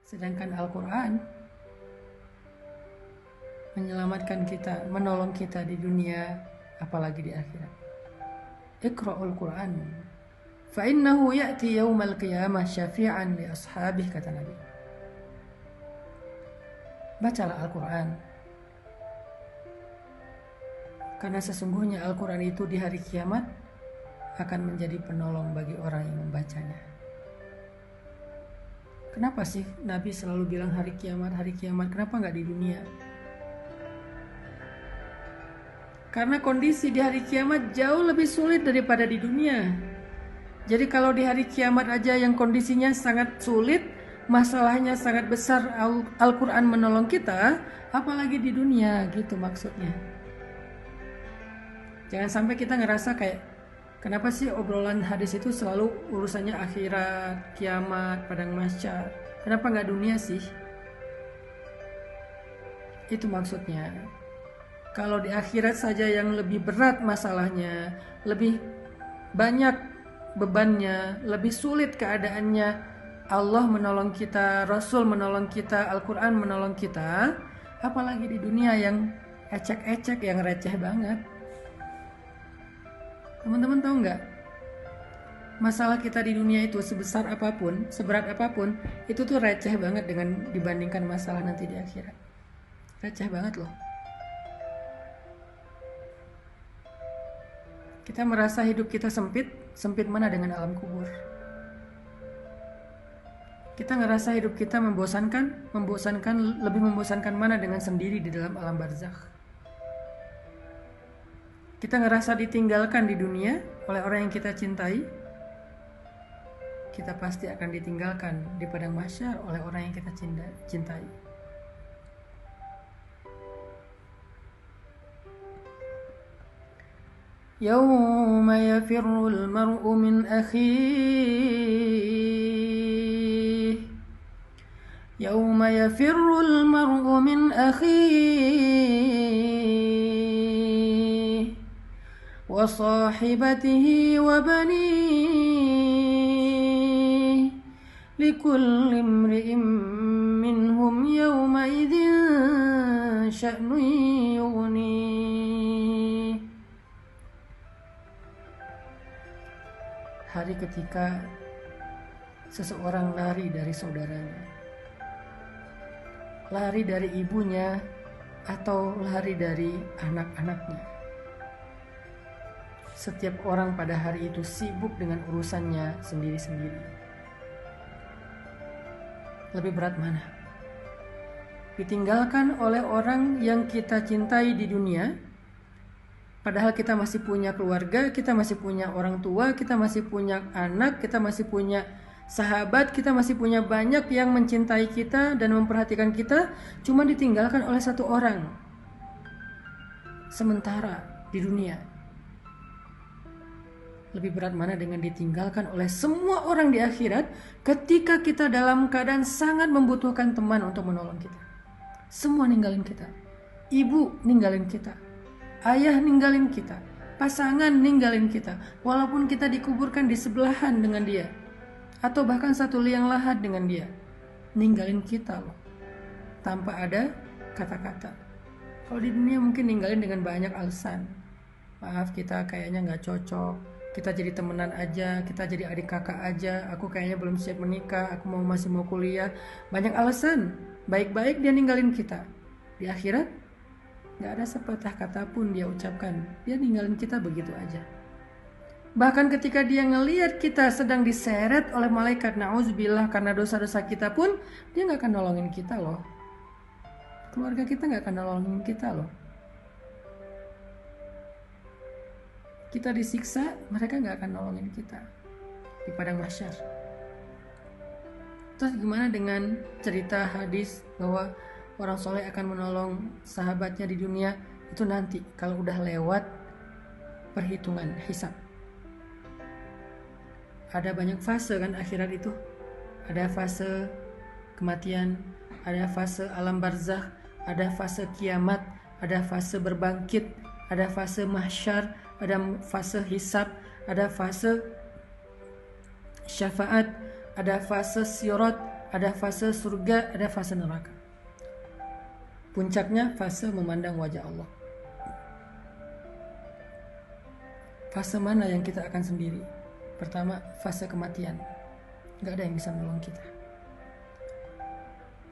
Sedangkan Al-Quran menyelamatkan kita, menolong kita di dunia, apalagi di akhirat. Iqra'ul Quran fa innahu ya'ti yaumal qiyamah syafi'an li ashabih, kata Nabi. Bacalah Al-Quran, karena sesungguhnya Al-Quran itu di hari kiamat akan menjadi penolong bagi orang yang membacanya. Kenapa sih Nabi selalu bilang hari kiamat, kenapa nggak di dunia? Karena kondisi di hari kiamat jauh lebih sulit daripada di dunia. Jadi kalau di hari kiamat aja yang kondisinya sangat sulit, masalahnya sangat besar, Al-Quran menolong kita, apalagi di dunia, gitu maksudnya. Jangan sampai kita ngerasa kayak, kenapa sih obrolan hadis itu selalu urusannya akhirat, kiamat, padang mahsyar? Kenapa nggak dunia sih? Itu maksudnya. Kalau di akhirat saja yang lebih berat masalahnya, lebih banyak bebannya, lebih sulit keadaannya, Allah menolong kita, Rasul menolong kita, Al-Quran menolong kita, apalagi di dunia yang ecek-ecek, yang receh banget. Teman-teman tahu nggak? Masalah kita di dunia itu sebesar apapun, seberat apapun, itu tuh receh banget dengan dibandingkan masalah nanti di akhirat. Receh banget loh. Kita merasa hidup kita sempit, sempit mana dengan alam kubur. Kita ngerasa hidup kita membosankan, lebih membosankan mana dengan sendiri di dalam alam barzakh. Kita ngerasa ditinggalkan di dunia oleh orang yang kita cintai, kita pasti akan ditinggalkan di padang mahsyar oleh orang yang kita cintai. Yawma yafirrul mar'u min akhihi, yawma yafirrul mar'u min akhihi wa sahibatihi wa banihi likulli imri'in minhum yawma idzin sya'nun yughnih. Hari ketika seseorang lari dari saudaranya, lari dari ibunya, atau lari dari anak-anaknya. Setiap orang pada hari itu sibuk dengan urusannya sendiri-sendiri. Lebih berat mana? Ditinggalkan oleh orang yang kita cintai di dunia, padahal kita masih punya keluarga, kita masih punya orang tua, kita masih punya anak, kita masih punya sahabat, kita masih punya banyak yang mencintai kita dan memperhatikan kita, cuma ditinggalkan oleh satu orang sementara di dunia. Lebih berat mana dengan ditinggalkan oleh semua orang di akhirat ketika kita dalam keadaan sangat membutuhkan teman untuk menolong kita. Semua ninggalin kita. Ibu ninggalin kita, ayah ninggalin kita, pasangan ninggalin kita, walaupun kita dikuburkan di sebelahan dengan dia, atau bahkan satu liang lahat dengan dia, ninggalin kita loh, tanpa ada kata-kata. Kalau di dunia mungkin ninggalin dengan banyak alasan. Maaf, kita kayaknya nggak cocok, kita jadi temenan aja, kita jadi adik kakak aja, aku kayaknya belum siap menikah, aku masih mau kuliah. Banyak alasan, baik-baik dia ninggalin kita. Di akhirat gak ada sepatah kata pun dia ucapkan, dia ninggalin kita begitu aja. Bahkan ketika dia ngelihat kita sedang diseret oleh malaikat, na'udzubillah, karena dosa-dosa kita pun, dia gak akan nolongin kita loh. Keluarga kita gak akan nolongin kita loh. Kita disiksa, mereka gak akan nolongin kita di padang mahsyar. Terus gimana dengan cerita hadis bahwa orang soleh akan menolong sahabatnya di dunia? Itu nanti kalau udah lewat perhitungan hisab. Ada banyak fase kan akhirat itu. Ada fase kematian, ada fase alam barzakh, ada fase kiamat, ada fase berbangkit, ada fase mahsyar, ada fase hisab, ada fase syafaat, ada fase sirat, ada fase surga, ada fase neraka. Puncaknya fase memandang wajah Allah. Fase mana yang kita akan sendiri? Pertama, fase kematian. Gak ada yang bisa menolong kita.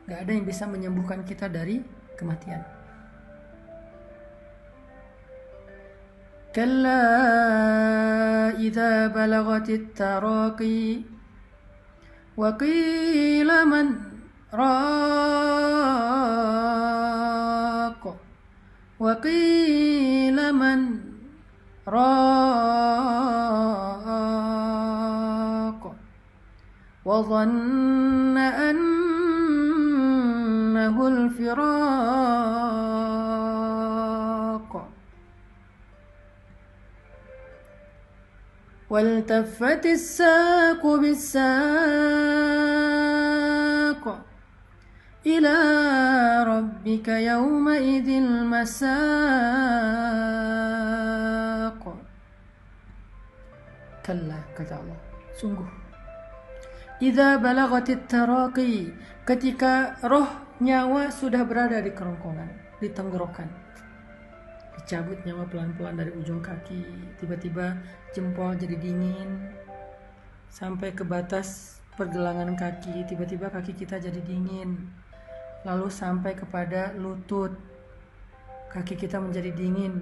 Gak ada yang bisa menyembuhkan kita dari kematian. Kalla idza balagatit taraqi wa qila man raq wa qila man raq wa dhanna annahu al-firaq والتفت الساق بالساق إلى ربك يومئذ المساق كلا kata Allah, sungguh idza balagatit taraqi, ketika roh nyawa sudah berada di kerongkongan, di tenggorokan, dicabut nyawa pelan-pelan dari ujung kaki, tiba-tiba jempol jadi dingin sampai ke batas pergelangan kaki, tiba-tiba kaki kita jadi dingin, lalu sampai kepada lutut, kaki kita menjadi dingin,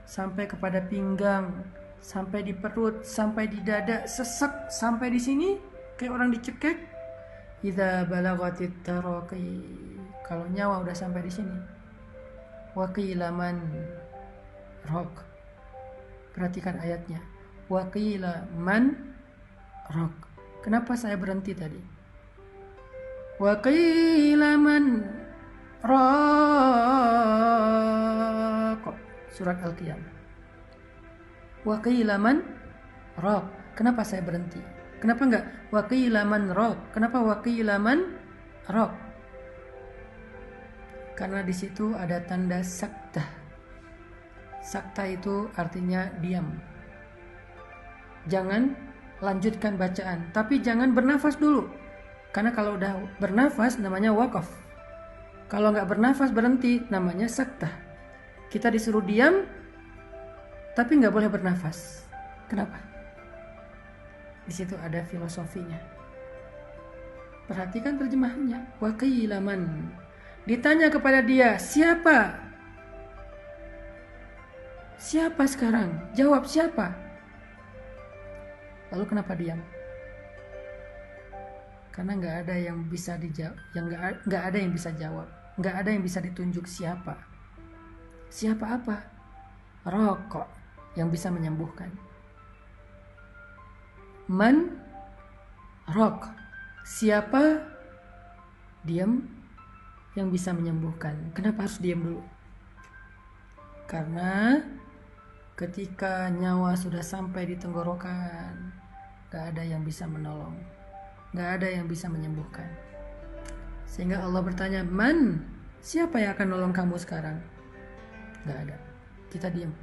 sampai kepada pinggang, sampai di perut, sampai di dada, sesek sampai di sini kayak orang dicekek. Idza balagatit taraqi, kalau nyawa udah sampai di sini. Wa qila man raq, perhatikan ayatnya, wa qila man raq. Kenapa saya berhenti tadi? Wa qila man raq, surat Al-Qiyamah. Wa qila man raq, kenapa saya berhenti? Kenapa enggak wa qila man raq? Kenapa wa qila man raq? Karena di situ ada tanda sakta. Sakta itu artinya diam. Jangan lanjutkan bacaan, tapi jangan bernafas dulu. Karena kalau udah bernafas namanya wakaf. Kalau nggak bernafas berhenti namanya sakta. Kita disuruh diam, tapi nggak boleh bernafas. Kenapa? Di situ ada filosofinya. Perhatikan terjemahannya. Wa qila man. Ditanya kepada dia, siapa? Siapa sekarang? Jawab siapa? Lalu kenapa diam? Karena nggak ada yang bisa dijawab, nggak ada yang bisa jawab, nggak ada yang bisa ditunjuk siapa. Siapa apa? Rokok yang bisa menyembuhkan. Man rok, siapa? Diam yang bisa menyembuhkan. Kenapa harus diam dulu? Karena ketika nyawa sudah sampai di tenggorokan, gak ada yang bisa menolong, gak ada yang bisa menyembuhkan. Sehingga Allah bertanya, man, siapa yang akan nolong kamu sekarang? Gak ada. Kita diam.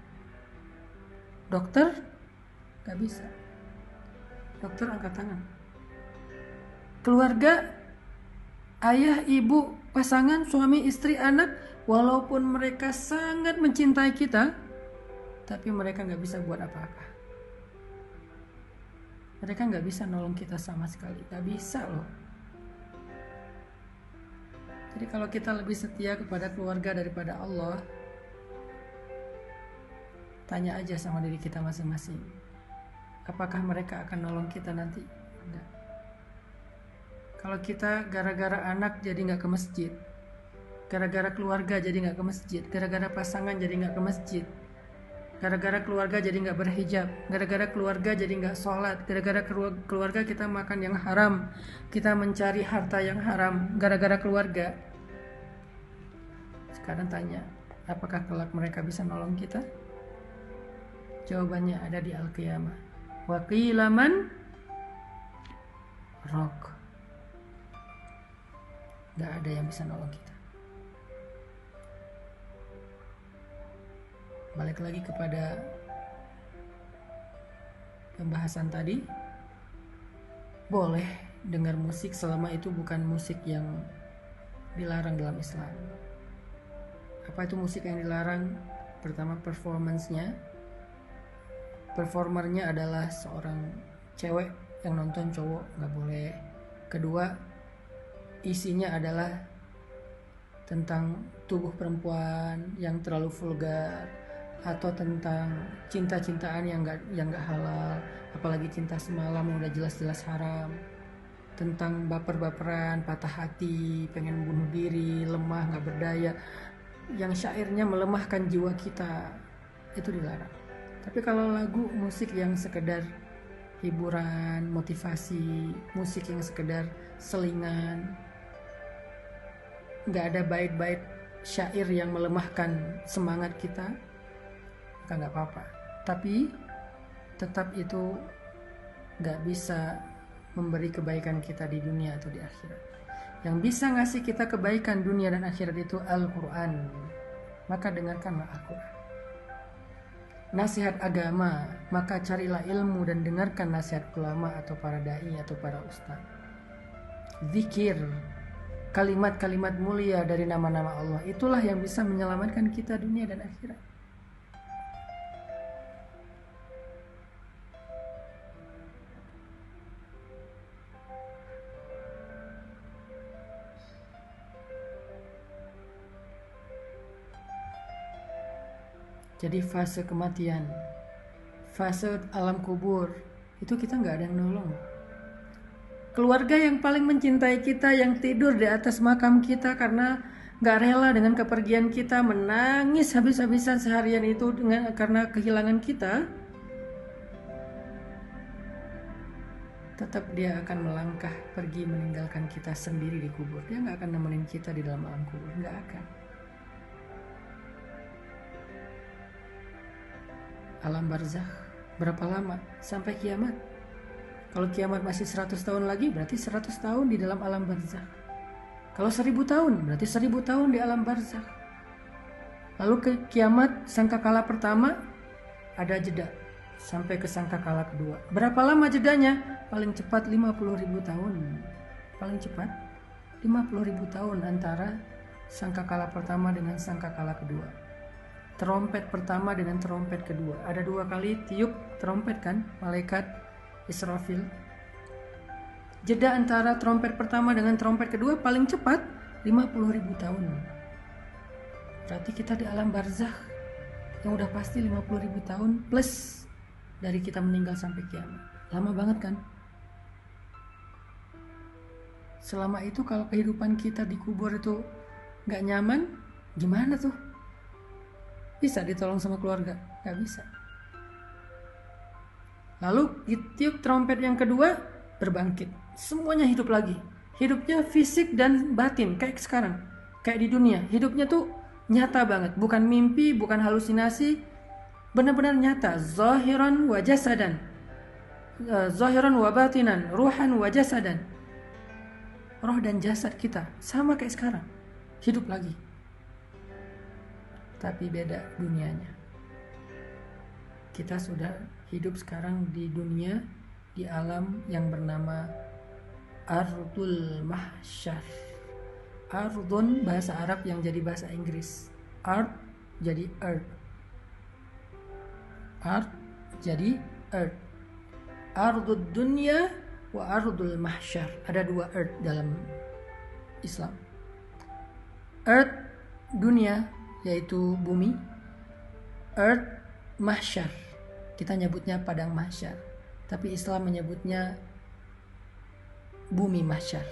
Dokter? Gak bisa. Dokter angkat tangan. Keluarga, ayah, ibu, pasangan, suami, istri, anak, walaupun mereka sangat mencintai kita, tapi mereka gak bisa buat apa-apa. Mereka gak bisa nolong kita sama sekali. Gak bisa loh. Jadi kalau kita lebih setia kepada keluarga daripada Allah, tanya aja sama diri kita masing-masing. Apakah mereka akan nolong kita nanti? Enggak. Kalau kita gara-gara anak jadi gak ke masjid, gara-gara keluarga jadi gak ke masjid, gara-gara pasangan jadi gak ke masjid, gara-gara keluarga jadi gak berhijab, gara-gara keluarga jadi gak sholat, gara-gara keluarga kita makan yang haram, kita mencari harta yang haram, gara-gara keluarga. Sekarang tanya, apakah kelak mereka bisa nolong kita? Jawabannya ada di Al-Qiyamah. Wa qila man raq. Gak ada yang bisa nolong kita. Balik lagi kepada pembahasan tadi. Boleh dengar musik selama itu bukan musik yang dilarang dalam Islam. Apa itu musik yang dilarang? Pertama, performernya adalah seorang cewek yang nonton cowok, nggak boleh. Kedua, isinya adalah tentang tubuh perempuan yang terlalu vulgar, atau tentang cinta-cintaan yang nggak halal, apalagi cinta semalam udah jelas-jelas haram, tentang baper-baperan, patah hati, pengen bunuh diri, lemah, nggak berdaya, yang syairnya melemahkan jiwa kita, itu dilarang. Tapi kalau lagu musik yang sekedar hiburan, motivasi, musik yang sekedar selingan, nggak ada bait-bait syair yang melemahkan semangat kita, maka nggak apa-apa. Tapi tetap itu nggak bisa memberi kebaikan kita di dunia atau di akhirat. Yang bisa ngasih kita kebaikan dunia dan akhirat itu Al-Quran. Maka dengarkanlah Al-Quran. Nasihat agama, maka carilah ilmu dan dengarkan nasihat ulama atau para da'i atau para ustaz. Zikir, kalimat-kalimat mulia dari nama-nama Allah, itulah yang bisa menyelamatkan kita dunia dan akhirat. Jadi fase kematian, fase alam kubur, itu kita nggak ada yang nolong. Keluarga yang paling mencintai kita, yang tidur di atas makam kita karena nggak rela dengan kepergian kita, menangis habis-habisan seharian itu karena kehilangan kita, tetap dia akan melangkah pergi meninggalkan kita sendiri di kubur. Dia nggak akan nemenin kita di dalam alam kubur, nggak akan. Alam barzakh berapa lama? Sampai kiamat. Kalau kiamat masih 100 tahun lagi, berarti 100 tahun di dalam alam barzakh. Kalau 1000 tahun, berarti 1000 tahun di alam barzakh. Lalu ke kiamat sangkakala pertama, ada jeda sampai ke sangkakala kedua. Berapa lama jedanya? Paling cepat 50.000 tahun. Paling cepat 50.000 tahun antara sangkakala pertama dengan sangkakala kedua. Terompet pertama dengan terompet kedua. Ada 2 kali tiup terompet kan, malaikat Israfil. Jeda antara terompet pertama dengan terompet kedua paling cepat 50.000 tahun. Berarti kita di alam barzakh yang udah pasti 50.000 tahun plus dari kita meninggal sampai kiamat. Lama banget kan? Selama itu kalau kehidupan kita di kubur itu gak nyaman, gimana tuh? Bisa ditolong sama keluarga? Gak bisa. Lalu ditiup trompet yang kedua, berbangkit. Semuanya hidup lagi. Hidupnya fisik dan batin, kayak sekarang. Kayak di dunia. Hidupnya tuh nyata banget. Bukan mimpi, bukan halusinasi. Benar-benar nyata. Zahiran wa jasadan. Zahiran wa batinan. Ruhan wa jasadan. Roh dan jasad kita sama kayak sekarang. Hidup lagi. Tapi beda dunianya. Kita sudah hidup sekarang di dunia, di alam yang bernama Ardul Mahsyar. Ardun bahasa Arab yang jadi bahasa Inggris. Ard jadi earth. Ard jadi earth. Ardud dunya wa ardul mahsyar. Ada 2 earth dalam Islam. Earth dunia yaitu bumi, earth mahsyar, kita nyebutnya padang mahsyar, tapi Islam menyebutnya bumi mahsyar.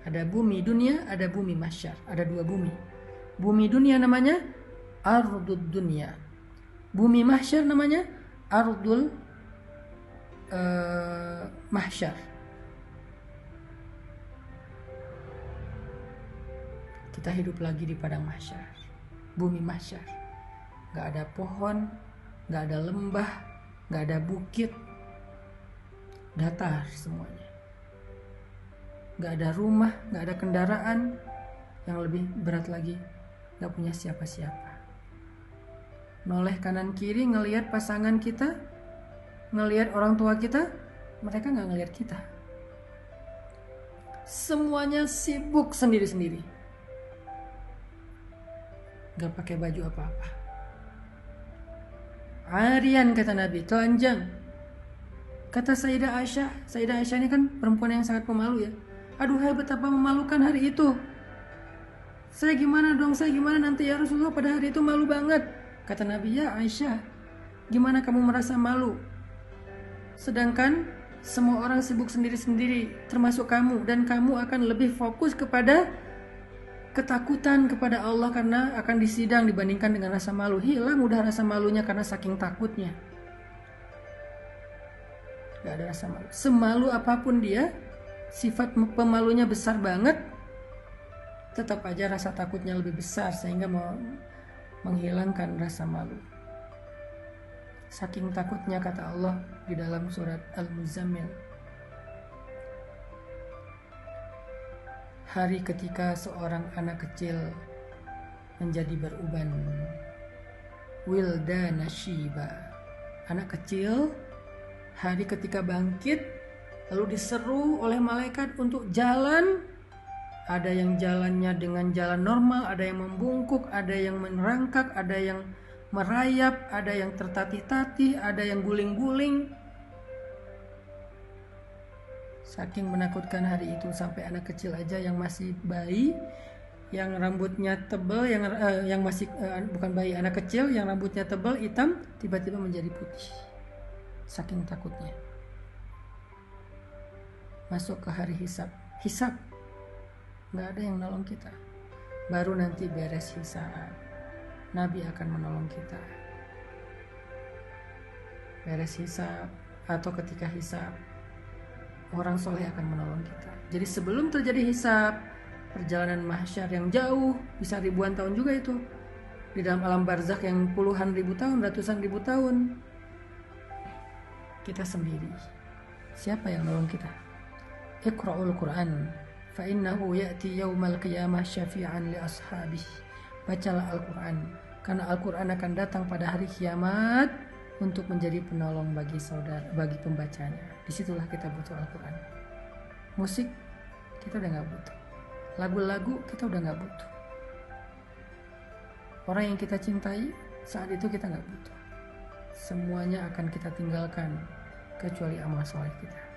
Ada bumi dunia, ada bumi mahsyar, ada 2 bumi. Bumi dunia namanya ardud dunia, bumi mahsyar namanya ardul mahsyar. Kita hidup lagi di padang mahsyar, bumi mahsyar. Gak ada pohon, gak ada lembah, gak ada bukit, datar semuanya. Gak ada rumah, gak ada kendaraan. Yang lebih berat lagi, gak punya siapa-siapa. Noleh kanan kiri ngelihat pasangan kita, ngelihat orang tua kita, mereka gak ngelihat kita. semuanya sibuk sendiri-sendiri. Gak pakai baju apa-apa. Arian kata Nabi, telanjang. Kata Sayyidah Aisyah ini kan perempuan yang sangat pemalu ya. Aduhai betapa memalukan hari itu. Saya gimana nanti ya Rasulullah, pada hari itu malu banget. Kata Nabi, ya Aisyah, gimana kamu merasa malu? Sedangkan semua orang sibuk sendiri-sendiri, termasuk kamu. Dan kamu akan lebih fokus kepada ketakutan kepada Allah karena akan disidang dibandingkan dengan rasa malu. Hilang udah rasa malunya karena saking takutnya. Gak ada rasa malu. Semalu apapun dia, sifat pemalunya besar banget, tetap aja rasa takutnya lebih besar sehingga mau menghilangkan rasa malu. Saking takutnya kata Allah di dalam surat Al-Muzammil. Hari ketika seorang anak kecil menjadi beruban. Wildana Shiba. Anak kecil hari ketika bangkit lalu diseru oleh malaikat untuk jalan. Ada yang jalannya dengan jalan normal, ada yang membungkuk, ada yang merangkak, ada yang merayap, ada yang tertatih-tatih, ada yang guling-guling. Saking menakutkan hari itu sampai anak kecil aja yang masih bayi, yang rambutnya tebal, yang masih bukan bayi, anak kecil yang rambutnya tebal hitam tiba-tiba menjadi putih. Saking takutnya. Masuk ke hari hisab. Hisab. Nggak ada yang nolong kita. Baru nanti beres hisab, Nabi akan menolong kita. Beres hisab atau ketika hisab, orang soleh akan menolong kita. Jadi sebelum terjadi hisab, perjalanan mahsyar yang jauh, bisa ribuan tahun juga itu, di dalam alam barzakh yang puluhan ribu tahun, ratusan ribu tahun, kita sendiri. Siapa yang nolong kita? Iqra'ul Quran fa innahu ya'ti yaumal qiyamah syafi'an li ashabih. Bacalah Al-Quran, karena Al-Quran akan datang pada hari kiamat untuk menjadi penolong bagi saudara, bagi pembacanya. Disitulah kita butuh Al-Quran. Musik kita udah gak butuh, lagu-lagu kita udah gak butuh, orang yang kita cintai saat itu kita gak butuh. Semuanya akan kita tinggalkan kecuali amal soleh kita.